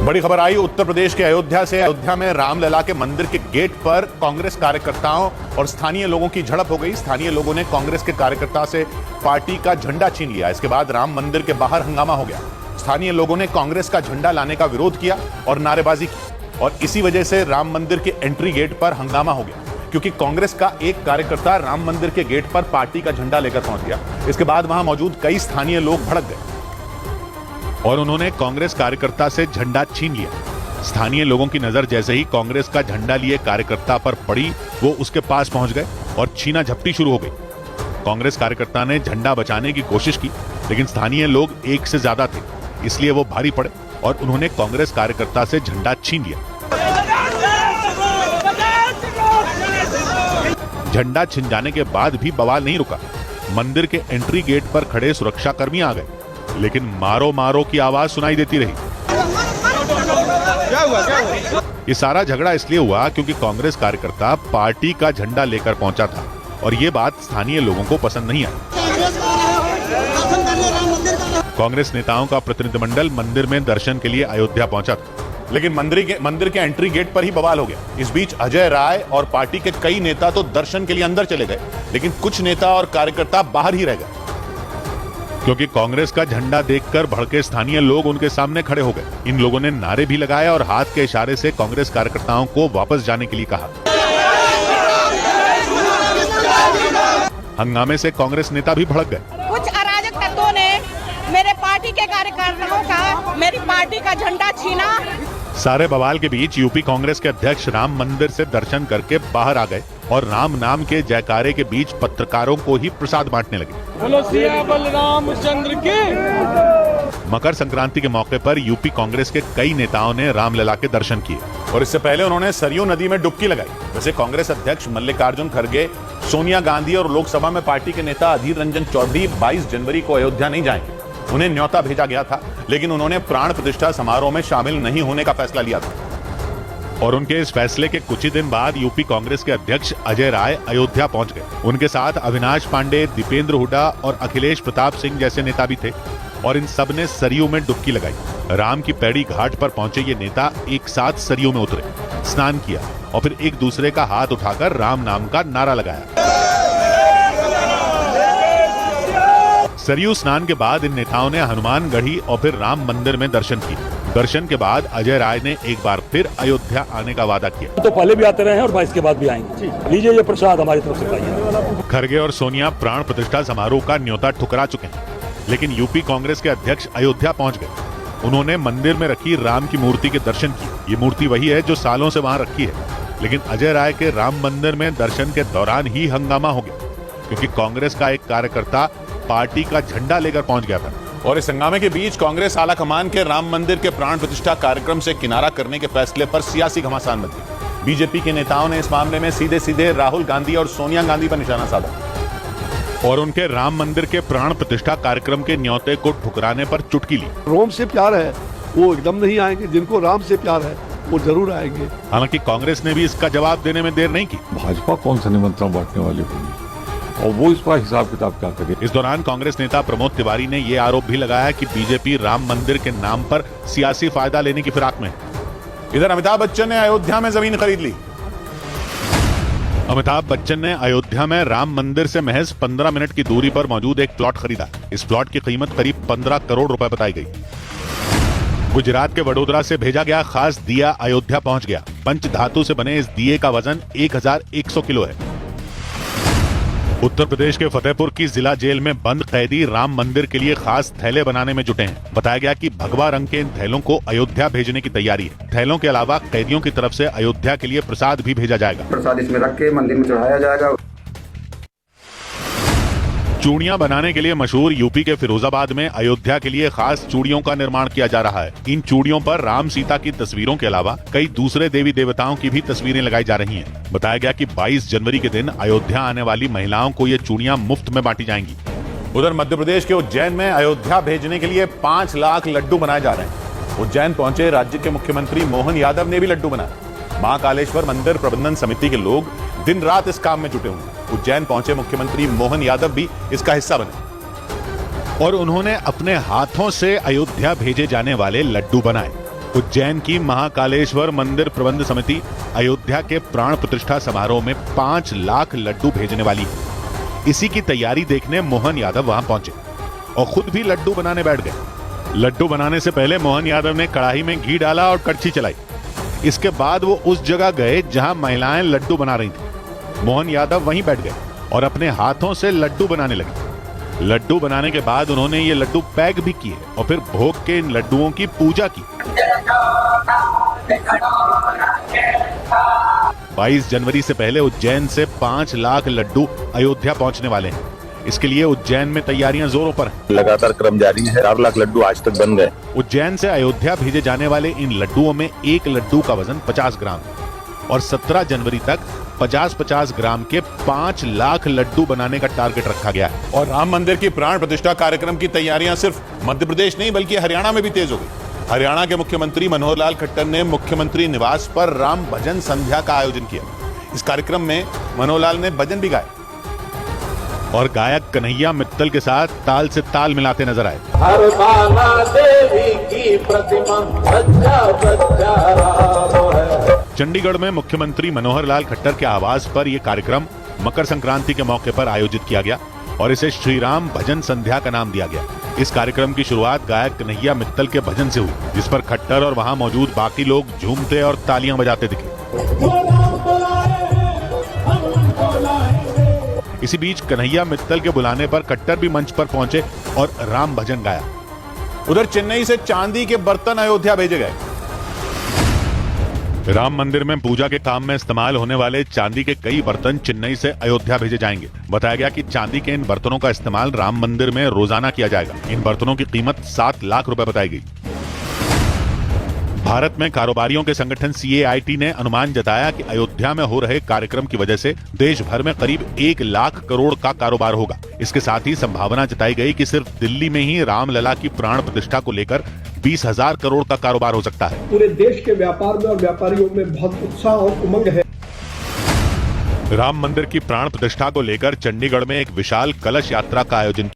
बड़ी खबर आई उत्तर प्रदेश के अयोध्या से। अयोध्या में रामलला के मंदिर के गेट पर कांग्रेस कार्यकर्ताओं और स्थानीय लोगों की झड़प हो गई। स्थानीय लोगों ने कांग्रेस के कार्यकर्ता से पार्टी का झंडा छीन लिया। इसके बाद राम मंदिर के बाहर हंगामा हो गया। स्थानीय लोगों ने कांग्रेस का झंडा लाने का विरोध किया और नारेबाजी की, और इसी वजह से राम मंदिर के एंट्री गेट पर हंगामा हो गया, क्योंकि कांग्रेस का एक कार्यकर्ता राम मंदिर के गेट पर पार्टी का झंडा लेकर पहुंच गया। इसके बाद वहां मौजूद कई स्थानीय लोग भड़क गए और उन्होंने कांग्रेस कार्यकर्ता से झंडा छीन लिया। स्थानीय लोगों की नजर जैसे ही कांग्रेस का झंडा लिए कार्यकर्ता पर पड़ी, वो उसके पास पहुंच गए और छीना झपटी शुरू हो गई। कांग्रेस कार्यकर्ता ने झंडा बचाने की कोशिश की, लेकिन स्थानीय लोग एक से ज्यादा थे, इसलिए वो भारी पड़े और उन्होंने कांग्रेस कार्यकर्ता से झंडा छीन लिया। झंडा छिन जाने के बाद भी बवाल नहीं रुका। मंदिर के एंट्री गेट पर खड़े सुरक्षाकर्मी आ गए, लेकिन मारो मारो की आवाज सुनाई देती रही। क्या हुआ? ये सारा झगड़ा इसलिए हुआ क्योंकि कांग्रेस कार्यकर्ता पार्टी का झंडा लेकर पहुंचा था और ये बात स्थानीय लोगों को पसंद नहीं आई। कांग्रेस नेताओं का प्रतिनिधिमंडल मंदिर में दर्शन के लिए अयोध्या पहुंचा था, लेकिन मंदिर के एंट्री गेट पर ही बवाल हो गया। इस बीच अजय राय और पार्टी के कई नेता तो दर्शन के लिए अंदर चले गए, लेकिन कुछ नेता और कार्यकर्ता बाहर ही रह गए, क्योंकि कांग्रेस का झंडा देखकर भड़के स्थानीय लोग उनके सामने खड़े हो गए। इन लोगों ने नारे भी लगाए और हाथ के इशारे से कांग्रेस कार्यकर्ताओं को वापस जाने के लिए कहा। हंगामे से कांग्रेस नेता भी भड़क गए। कुछ अराजक तत्वों ने मेरे पार्टी के कार्यकर्ताओं का, मेरी पार्टी का झंडा छीना। सारे बवाल के बीच यूपी कांग्रेस के अध्यक्ष राम मंदिर से दर्शन करके बाहर आ गए और राम नाम के जयकारे के बीच पत्रकारों को ही प्रसाद बांटने लगे। बोलो सिया बलरामचंद्र की। मकर संक्रांति के मौके पर यूपी कांग्रेस के कई नेताओं ने रामलला के दर्शन किए और इससे पहले उन्होंने सरयू नदी में डुबकी लगाई। वैसे कांग्रेस अध्यक्ष मल्लिकार्जुन खड़गे, सोनिया गांधी और लोकसभा में पार्टी के नेता अधीर रंजन चौधरी 22 जनवरी को अयोध्या नहीं जाएंगे। उन्हें न्योता भेजा गया था, लेकिन उन्होंने प्राण प्रतिष्ठा समारोह में शामिल नहीं होने का फैसला लिया था। और उनके इस फैसले के कुछ ही दिन बाद यूपी कांग्रेस के अध्यक्ष अजय राय अयोध्या पहुंच गए। उनके साथ अविनाश पांडे, दीपेंद्र हुड्डा और अखिलेश प्रताप सिंह जैसे नेता भी थे और इन सब ने सरयू में डुबकी लगाई। राम की पैड़ी घाट पर पहुंचे ये नेता एक साथ सरयू में उतरे, स्नान किया और फिर एक दूसरे का हाथ उठाकर राम नाम का नारा लगाया। सरयू स्नान के बाद इन नेताओं ने हनुमानगढ़ी और फिर राम मंदिर में दर्शन किए। दर्शन के बाद अजय राय ने एक बार फिर अयोध्या आने का वादा किया। तो पहले भी आते रहे हैं और 22 के बाद भी आएंगे। लीजिए ये प्रसाद हमारी तरफ से पाइए। खड़गे और सोनिया प्राण प्रतिष्ठा समारोह का न्योता ठुकरा चुके हैं, लेकिन यूपी कांग्रेस के अध्यक्ष अयोध्या पहुंच गए। उन्होंने मंदिर में रखी राम की मूर्ति के दर्शन किए। ये मूर्ति वही है जो सालों से वहां रखी है, लेकिन अजय राय के राम मंदिर में दर्शन के दौरान ही हंगामा हो गया, क्योंकि कांग्रेस का एक कार्यकर्ता पार्टी का झंडा लेकर पहुंच गया था। और इस हंगामे के बीच कांग्रेस आलाकमान के राम मंदिर के प्राण प्रतिष्ठा कार्यक्रम से किनारा करने के फैसले पर सियासी घमासान मच गई। बीजेपी के नेताओं ने इस मामले में सीधे सीधे राहुल गांधी और सोनिया गांधी पर निशाना साधा और उनके राम मंदिर के प्राण प्रतिष्ठा कार्यक्रम के न्योते को ठुकराने पर चुटकी ली। रोम से प्यार है वो एकदम नहीं आएंगे, जिनको राम से प्यार है वो जरूर आएंगे। हालांकि कांग्रेस ने भी इसका जवाब देने में देर नहीं की। भाजपा कौन सा निमंत्रण बांटने वाली होगी और वो इस पर हिसाब किताब क्या करे। इस दौरान कांग्रेस नेता प्रमोद तिवारी ने यह आरोप भी लगाया कि बीजेपी राम मंदिर के नाम पर सियासी फायदा लेने की फिराक में है। इधर अमिताभ बच्चन ने अयोध्या में जमीन खरीद ली। अमिताभ बच्चन ने अयोध्या में राम मंदिर से महज 15 मिनट की दूरी पर मौजूद एक प्लॉट खरीदा। इस प्लॉट की कीमत करीब 15 करोड़ रुपए बताई गई। गुजरात के वडोदरा से भेजा गया खास दिया अयोध्या पहुंच गया। पंच धातु से बने इस दिए का वजन 1100 किलो है। उत्तर प्रदेश के फतेहपुर की जिला जेल में बंद कैदी राम मंदिर के लिए खास थैले बनाने में जुटे हैं। बताया गया कि भगवा रंग के इन थैलों को अयोध्या भेजने की तैयारी है। थैलों के अलावा कैदियों की तरफ से अयोध्या के लिए प्रसाद भी भेजा जाएगा। प्रसाद इसमें रख के मंदिर में चढ़ाया जाएगा। चूड़ियां बनाने के लिए मशहूर यूपी के फिरोजाबाद में अयोध्या के लिए खास चूड़ियों का निर्माण किया जा रहा है। इन चूड़ियों पर राम सीता की तस्वीरों के अलावा कई दूसरे देवी देवताओं की भी तस्वीरें लगाई जा रही हैं। बताया गया कि 22 जनवरी के दिन अयोध्या आने वाली महिलाओं को ये चूड़ियां मुफ्त में बांटी जाएंगी। उधर मध्य प्रदेश के उज्जैन में अयोध्या भेजने के लिए 5 लाख लड्डू बनाए जा रहे हैं। उज्जैन पहुंचे राज्य के मुख्यमंत्री मोहन यादव ने भी लड्डू बनाए। महाकालेश्वर मंदिर प्रबंधन समिति के लोग दिन रात इस काम में जुटे हुए हैं। उज्जैन पहुंचे मुख्यमंत्री मोहन यादव भी इसका हिस्सा बने और उन्होंने अपने हाथों से अयोध्या भेजे जाने वाले लड्डू बनाए। उज्जैन की महाकालेश्वर मंदिर प्रबंध समिति अयोध्या के प्राण प्रतिष्ठा समारोह में 5 लाख लड्डू भेजने वाली है। इसी की तैयारी देखने मोहन यादव वहां पहुंचे और खुद भी लड्डू बनाने बैठ गए। लड्डू बनाने से पहले मोहन यादव ने कढ़ाई में घी डाला और कड़छी चलाई। इसके बाद वो उस जगह गए जहां महिलाएं लड्डू बना रही थी। मोहन यादव वहीं बैठ गए और अपने हाथों से लड्डू बनाने लगे। लड्डू बनाने के बाद उन्होंने ये लड्डू पैक भी किए और फिर भोग के इन लड्डुओं की पूजा की। 22 जनवरी से पहले उज्जैन से 5 लाख लड्डू अयोध्या पहुंचने वाले हैं। इसके लिए उज्जैन में तैयारियां जोरों पर हैं। लगातार क्रम जारी है। 4 लाख लड्डू आज तक बन गए। उज्जैन से अयोध्या भेजे जाने वाले इन लड्डुओं में एक लड्डू का वजन 50 ग्राम है और 17 जनवरी तक 50-50 ग्राम के 5 लाख लड्डू बनाने का टारगेट रखा गया है। और राम मंदिर की प्राण प्रतिष्ठा कार्यक्रम की तैयारियां सिर्फ मध्य प्रदेश नहीं बल्कि हरियाणा में भी तेज हो गई। हरियाणा के मुख्यमंत्री मनोहर लाल खट्टर ने मुख्यमंत्री निवास पर राम भजन संध्या का आयोजन किया। इस कार्यक्रम में मनोहर लाल ने भजन भी गाए और गायक कन्हैया मित्तल के साथ ताल से ताल मिलाते नजर आए। हर बाला देवी की प्रतिमा सच्चा सच्चा राम है। चंडीगढ़ में मुख्यमंत्री मनोहर लाल खट्टर के आवास पर यह कार्यक्रम मकर संक्रांति के मौके पर आयोजित किया गया और इसे श्री राम भजन संध्या का नाम दिया गया। इस कार्यक्रम की शुरुआत गायक कन्हैया मित्तल के भजन से हुई, जिस पर खट्टर और वहां मौजूद बाकी लोग झूमते और तालियां बजाते दिखे। इसी बीच कन्हैया मित्तल के बुलाने पर खट्टर भी मंच पर पहुंचे और राम भजन गाया। उधर चेन्नई से चांदी के बर्तन अयोध्या भेजे गए। राम मंदिर में पूजा के काम में इस्तेमाल होने वाले चांदी के कई बर्तन चेन्नई से अयोध्या भेजे जाएंगे। बताया गया कि चांदी के इन बर्तनों का इस्तेमाल राम मंदिर में रोजाना किया जाएगा। इन बर्तनों की कीमत 7 लाख रुपए बताई गई। भारत में कारोबारियों के संगठन CAIT ने अनुमान जताया कि अयोध्या में हो रहे कार्यक्रम की वजह से देश भर में करीब 1 लाख करोड़ का कारोबार होगा। इसके साथ ही संभावना जताई गई कि सिर्फ दिल्ली में ही रामलला की प्राण प्रतिष्ठा को लेकर 20,000 करोड़ का कारोबार हो सकता है। पूरे देश के व्यापार में और व्यापारियों में बहुत उत्साह और उमंग है। राम मंदिर की प्राण प्रतिष्ठा को लेकर चंडीगढ़ में एक विशाल कलश यात्रा का आयोजन